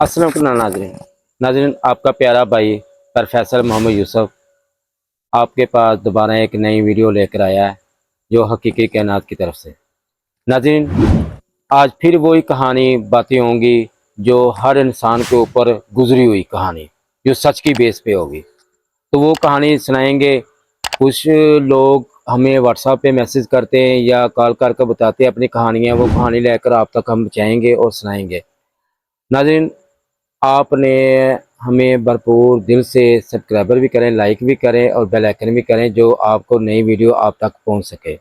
अस्सलाम वालेकुम नाज़रीन। नाज़रीन, आपका प्यारा भाई प्रोफेसर मोहम्मद यूसुफ आपके पास दोबारा एक नई वीडियो लेकर आया है, जो हकीकी कायनात की तरफ से। नाज़रीन, आज फिर वही कहानी बातें होंगी जो हर इंसान के ऊपर गुजरी हुई कहानी, जो सच की बेस पे होगी। तो वो कहानी सुनाएंगे। कुछ लोग हमें व्हाट्सएप पे मैसेज करते हैं या कॉल करके बताते हैं अपनी कहानियाँ, वो कहानी लेकर आप तक हम पहुँचाएंगे और सुनाएंगे। नाज़रीन, आपने हमें भरपूर दिल से सब्सक्राइबर भी करें, लाइक भी करें और बेल आइकन भी करें, जो आपको नई वीडियो आप तक पहुंच सके।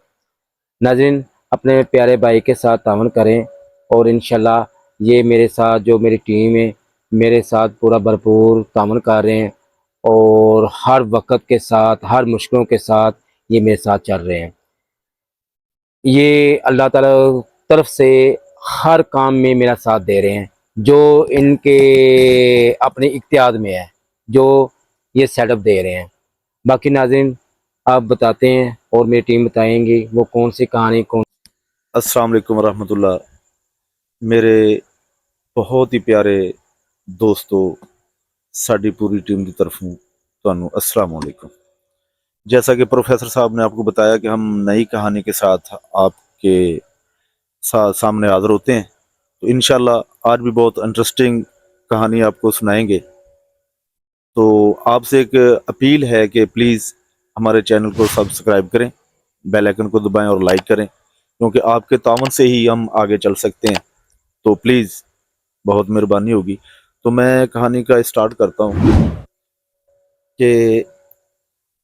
नाज़रीन, अपने प्यारे भाई के साथ तावन करें और इंशाल्लाह ये मेरे साथ जो मेरी टीम है, मेरे साथ पूरा भरपूर तावन कर रहे हैं और हर वक्त के साथ, हर मुश्किलों के साथ ये मेरे साथ चल रहे हैं। ये अल्लाह ताला तरफ से हर काम में मेरा साथ दे रहे हैं, जो इनके अपने इख्तियार में है, जो ये सेटअप दे रहे हैं। बाकी नाज़रीन, आप बताते हैं और मेरी टीम बताएंगी वो कौन सी कहानी कौन। अस्सलाम वालेकुम रहमतुल्लाह। मेरे बहुत ही प्यारे दोस्तों, साड़ी पूरी टीम की तरफों ਤੁਹਾਨੂੰ अस्सलाम वालेकुम। जैसा कि प्रोफेसर साहब ने आपको बताया कि हम नई कहानी के साथ आपके सामने हाजिर होते हैं, तो इंशाल्लाह आज भी बहुत इंटरेस्टिंग कहानी आपको सुनाएंगे। तो आपसे एक अपील है कि प्लीज़ हमारे चैनल को सब्सक्राइब करें, बेल आइकन को दबाएं और लाइक करें, क्योंकि आपके तावन से ही हम आगे चल सकते हैं। तो प्लीज़ बहुत मेहरबानी होगी। तो मैं कहानी का स्टार्ट करता हूँ कि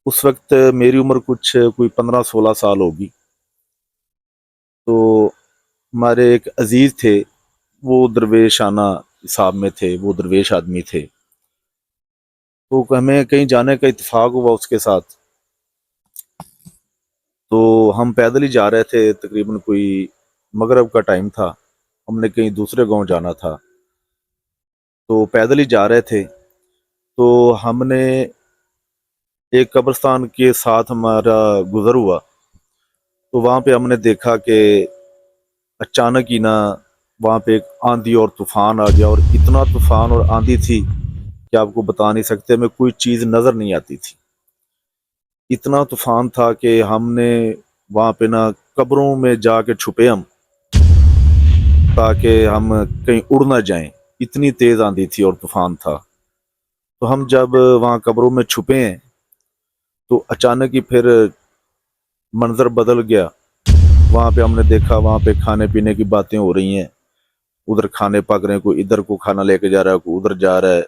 उस वक्त मेरी उम्र कोई 15-16 साल होगी। तो हमारे एक अजीज़ थे, वो दरवेशाना हिसाब में थे, वो दरवेश आदमी थे। तो हमें कहीं जाने का इत्तेफाक हुआ उसके साथ। तो हम पैदल ही जा रहे थे, तकरीबन कोई मगरिब का टाइम था, हमने कहीं दूसरे गांव जाना था, तो पैदल ही जा रहे थे। तो हमने एक कब्रिस्तान के साथ हमारा गुजर हुआ, तो वहाँ पे हमने देखा कि अचानक ही ना वहाँ पे एक आंधी और तूफान आ गया, और इतना तूफान और आंधी थी कि आपको बता नहीं सकते, हमें कोई चीज़ नज़र नहीं आती थी। इतना तूफान था कि हमने वहाँ पे ना कब्रों में जाके छुपे हम, ताकि हम कहीं उड़ ना जाएं। इतनी तेज़ आंधी थी और तूफान था। तो हम जब वहाँ कब्रों में छुपे हैं, तो अचानक ही फिर मंजर बदल गया। वहाँ पे हमने देखा, वहाँ पे खाने पीने की बातें हो रही हैं, उधर खाने पक रहे हैं, कोई इधर को खाना लेके जा रहा है, कोई उधर जा रहा है,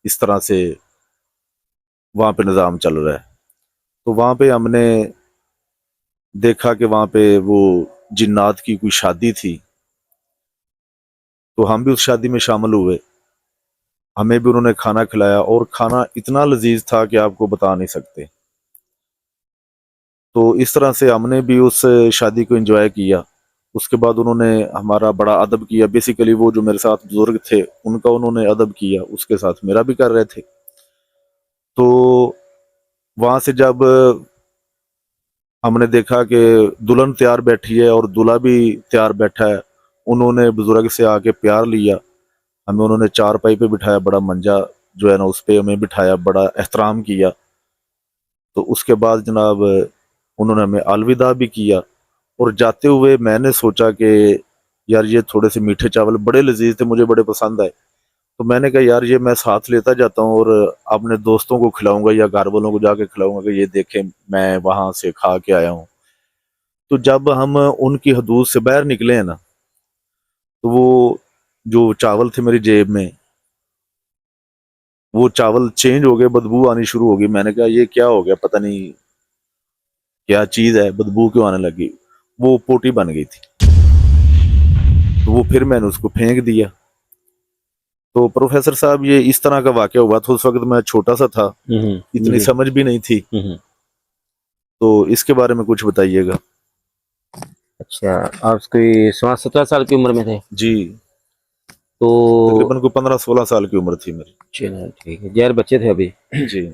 इस तरह से वहाँ पे निज़ाम चल रहा है। तो वहाँ पे हमने देखा कि वहाँ पे वो जिन्नात की कोई शादी थी, तो हम भी उस शादी में शामिल हुए। हमें भी उन्होंने खाना खिलाया, और खाना इतना लजीज था कि आपको बता नहीं सकते। तो इस तरह से हमने भी उस शादी को एंजॉय किया। उसके बाद उन्होंने हमारा बड़ा अदब किया। बेसिकली वो जो मेरे साथ बुजुर्ग थे, उनका उन्होंने अदब किया, उसके साथ मेरा भी कर रहे थे। तो वहां से जब हमने देखा कि दुल्हन तैयार बैठी है और दूल्हा भी तैयार बैठा है, उन्होंने बुजुर्ग से आके प्यार लिया। हमें उन्होंने चारपाई पे बिठाया, बड़ा मंजा जो है ना उस पे हमें बिठाया, बड़ा एहतराम किया। तो उसके बाद जनाब उन्होंने हमें अलविदा भी किया। और जाते हुए मैंने सोचा कि यार ये थोड़े से मीठे चावल बड़े लजीज थे, मुझे बड़े पसंद आए। तो मैंने कहा यार ये मैं साथ लेता जाता हूँ और अपने दोस्तों को खिलाऊंगा या घर वालों को जाके खिलाऊंगा कि ये देखें मैं वहां से खा के आया हूँ। तो जब हम उनकी हदूद से बाहर निकले हैं ना, तो वो जो चावल थे मेरी जेब में, वो चावल चेंज हो गए, बदबू आनी शुरू हो गई। मैंने कहा ये क्या हो गया, पता नहीं क्या चीज है, बदबू क्यों आने लगी। वो पोटी बन गई थी। तो वो फिर मैंने उसको फेंक दिया। तो प्रोफेसर साहब ये इस तरह का वाकया हुआ था। उस वक्त मैं छोटा सा था, इतनी समझ भी नहीं थी। तो इसके बारे में कुछ बताइएगा। अच्छा, आप कोई 16-17 साल की उम्र में थे? जी, तो तकरीबन कोई 15-16 साल की उम्र थी मेरी। चलो ठीक है, यार बच्चे थे अभी। जी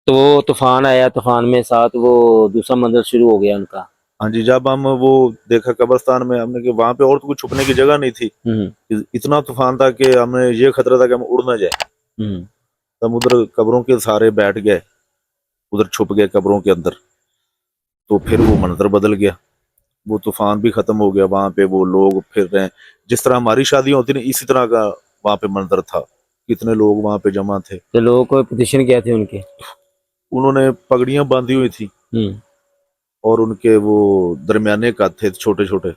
तो तूफान आया, तूफान में साथ वो दूसरा मंजर शुरू हो गया उनका। हाँ जी, जब हम वो देखा कब्रिस्तान में, हमने कि वहां पे और तो कुछ छुपने की जगह नहीं थी। इतना तूफान था कि हमें ये खतरा था कि हम उड़ ना जाए। हम उधर कब्रों के सहारे बैठ गए, उधर छुप गए कब्रों के अंदर। तो फिर वो मंजर बदल गया, वो तूफान भी खत्म हो गया, वहां पे वो लोग फिर रहे हैं। जिस तरह हमारी शादियां होती ना, इसी तरह का वहां पे मंजर था। कितने लोग वहां पे जमा थे। तो लोगों को पोजीशन क्या थे उनके? उन्होंने पगड़ियां बांधी हुई थी और उनके वो दरमियाने कद थे, छोटे छोटे।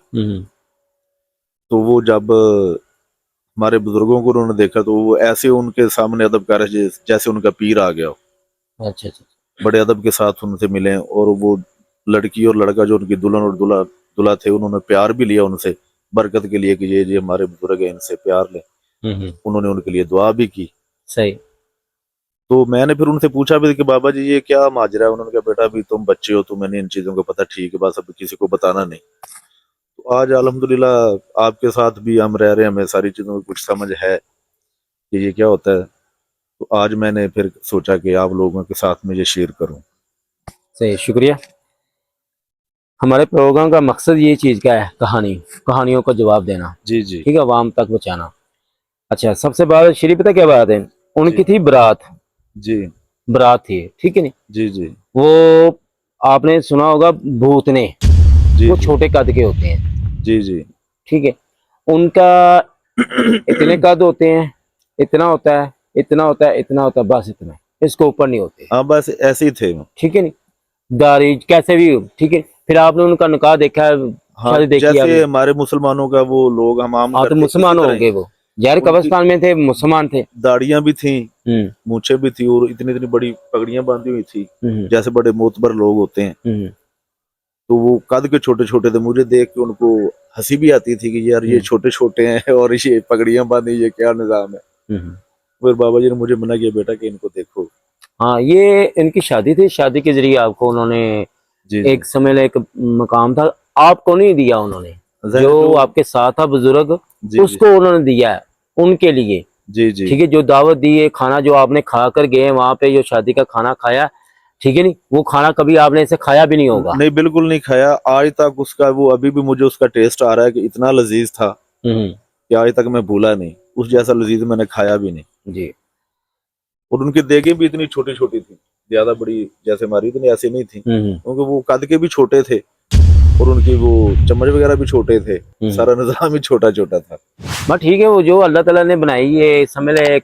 तो वो जब हमारे बुजुर्गों को उन्होंने देखा तो वो ऐसे उनके सामने अदब कर रहे जैसे उनका पीर आ गया हो। अच्छा अच्छा। बड़े अदब के साथ उनसे मिले, और वो लड़की और लड़का जो उनकी दुल्हन और दूल्हा दूल्हा थे, उन्होंने प्यार भी लिया उनसे बरकत के लिए कि ये हमारे बुजुर्ग हैं, इनसे प्यार ले। उन्होंने उनके लिए दुआ भी की। सही। तो मैंने फिर उनसे पूछा भी कि बाबा जी ये क्या माजरा है। उन्होंने कहा बेटा अभी तुम बच्चे हो, तुम्हें नहीं इन चीजों का पता, ठीक है, बस अभी किसी को बताना नहीं। तो आज अल्हम्दुलिल्लाह आपके साथ भी हम रह रहे हैं, हमें सारी चीजों की कुछ समझ है कि ये क्या होता है। तो आज मैंने फिर सोचा कि आप लोगों के साथ में ये शेयर करूं। सही, शुक्रिया। हमारे प्रोग्राम का मकसद ये चीज़ का है, कहानियों का जवाब देना, जी जी ठीक है, आवाम तक पहुँचाना। अच्छा, सबसे बात श्री, पता क्या बात है, उनकी थी बारात। जी बारात थी, ठीक है नहीं। जी जी वो आपने सुना होगा भूतने, जी वो जी छोटे कद के होते हैं, जी जी ठीक है। उनका इतने कद होते हैं, इतना होता है, इतना होता है, इतना होता है, बस इतना, इसको ऊपर नहीं होते, हाँ बस ऐसे ही थे। ठीक है नहीं। दाढ़ी कैसे भी हो, ठीक है। फिर आपने उनका निकाह देखा है, हाँ शादी देखी है जैसे आपने? हमारे मुसलमानों का वो लोग हम आम हाँ, तो करते इसी मुसलमान तरह होंगे वो, यार उनकी कब्रिस्तान में थे, मुसलमान थे। दाढ़ियां भी थी, हम्म मूछें भी थी, और इतनी इतनी बड़ी पगड़ियां बांधी हुई थी हम्म जैसे बड़े मोतबर लोग होते हैं। हम्म तो वो कद के छोटे छोटे थे। मुझे देख के उनको हंसी भी आती थी कि यार ये छोटे छोटे हैं और ये पगड़ियां बांधी, ये क्या निजाम है। हम्म। फिर बाबा जी ने मुझे मना किया, बेटा कि इनको देखो। हाँ, ये इनकी शादी थी, शादी के जरिए आपको उन्होंने जी जी एक समय एक मकाम था, आपको नहीं दिया उन्होंने, जो जो आपके साथ था बुजुर्ग, जी जी उसको उन्होंने दिया है उनके लिए, जी जी ठीक है। जो दावत दी है, खाना जो आपने खा कर गए वहां पे, जो शादी का खाना खाया, ठीक है नहीं, वो खाना कभी आपने ऐसे खाया भी नहीं होगा। नहीं बिल्कुल नहीं खाया आज तक उसका। वो अभी भी मुझे उसका टेस्ट आ रहा है कि इतना लजीज था हम्म। कि आज तक मैं भूला नहीं। उस जैसा लजीज मैंने खाया भी नहीं। जी। और उनकी देगे भी इतनी छोटी छोटी थी, ज्यादा बड़ी जैसे हमारी इतनी ऐसी नहीं थी, क्योंकि वो कद के भी छोटे थे और उनकी वो चम्मच वगैरह भी छोटे थे। सारा निजाम ही छोटा छोटा था। बस ठीक है, वो जो अल्लाह ताला ने बनाई है, समझ ले एक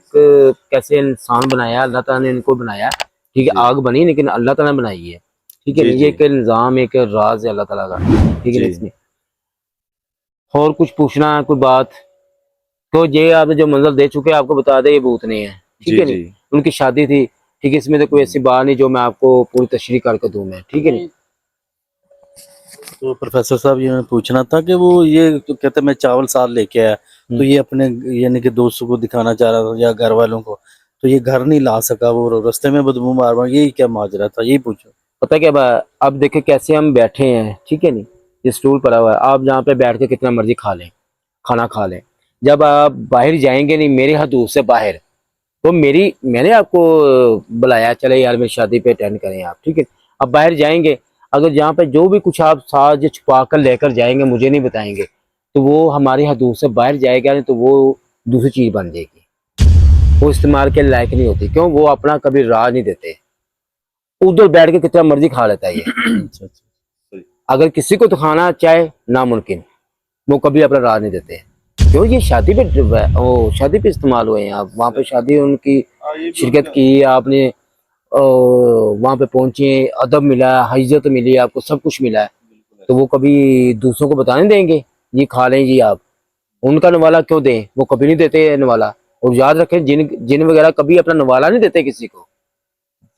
कैसे इंसान बनाया, अल्लाह ताला ने इनको बनाया, ठीक है। जी आग बनी लेकिन अल्लाह ताला ने बनाई है, ठीक है जी नहीं, ये जी एक निज़ाम, एक राज है अल्लाह ताला का, ठीक है जी नहीं इसमें। और कुछ पूछना है, कोई बात? तो ये आपने जो मंजर दे चुके हैं, आपको बता दे, ये भूतने हैं, ठीक जी है नहीं। जी उनकी शादी थी, ठीक है, इसमें तो कोई ऐसी बात नहीं जो मैं आपको पूरी तशरीह करके दूं मैं, ठीक है नहीं। तो प्रोफेसर साहब ये मैं पूछना था कि वो ये तो कहते मैं चावल साथ लेके आया, तो ये अपने यानी कि दोस्तों को दिखाना चाह रहा था या घर वालों को, तो ये घर नहीं ला सका, वो रास्ते में बदबू मार मार, यही क्या माजरा था, यही पूछो। पता क्या बात, अब देखे कैसे हम बैठे हैं, ठीक है नहीं, ये स्टूल पड़ा हुआ है, आप जहाँ पे बैठ के कितना मर्जी खा लें, खाना खा लें। जब आप बाहर जाएंगे नहीं, मेरे हदूद से बाहर, तो मैंने आपको बुलाया, चले यार मेरी शादी पे अटेंड करें आप, ठीक है। अब बाहर जाएंगे, अगर जहाँ पे जो भी कुछ आप साथ जो छुपा कर लेकर जाएंगे, मुझे नहीं बताएंगे, तो वो हमारी हदूद से बाहर जाएगा नहीं, तो वो दूसरी चीज़ बन जाएगी, वो इस्तेमाल के लायक नहीं होती। क्यों? वो अपना कभी राज नहीं देते, उधर बैठ के कितना मर्जी खा लेता है ये। अच्छा अच्छा। अगर किसी को तो खाना चाहे नामुमकिन, वो कभी अपना राज नहीं देते। क्यों? ये शादी पे शादी पे इस्तेमाल हुए हैं, आप वहाँ पे शादी उनकी शिरकत की, आपने वहाँ पे पहुंचे, अदब मिला, इज्जत मिली, आपको सब कुछ मिला है, तो वो कभी दूसरों को बताने देंगे ये खा लें जी आप? उनका नवाला क्यों दें? वो कभी नहीं देते नवाला। और याद रखें, जिन जिन वगैरह कभी अपना नवाला नहीं देते किसी को,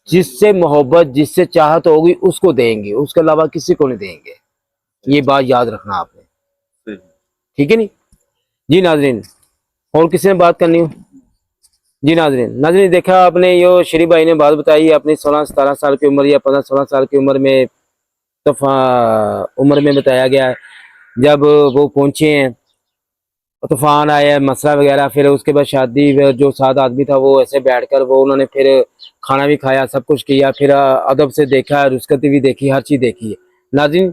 जिससे मोहब्बत, जिससे चाहत होगी उसको देंगे, उसके अलावा किसी को नहीं देंगे। ये बात याद रखना आपने, ठीक है नहीं जी नाजरीन। और किसी ने बात करनी हो? जी नाजरीन देखा आपने, यो श्री भाई ने बात बताई अपनी 16-17 साल की उम्र या 15-16 साल की उम्र में, उम्र में बताया गया है। जब वो पहुंचे हैं, तूफान आया, मसला वगैरह, फिर उसके बाद शादी, जो सात आदमी था वो ऐसे बैठकर वो उन्होंने फिर खाना भी खाया, सब कुछ किया, फिर अदब से देखा, रुस्कती भी देखी, हर चीज़ देखी है नाज़रीन।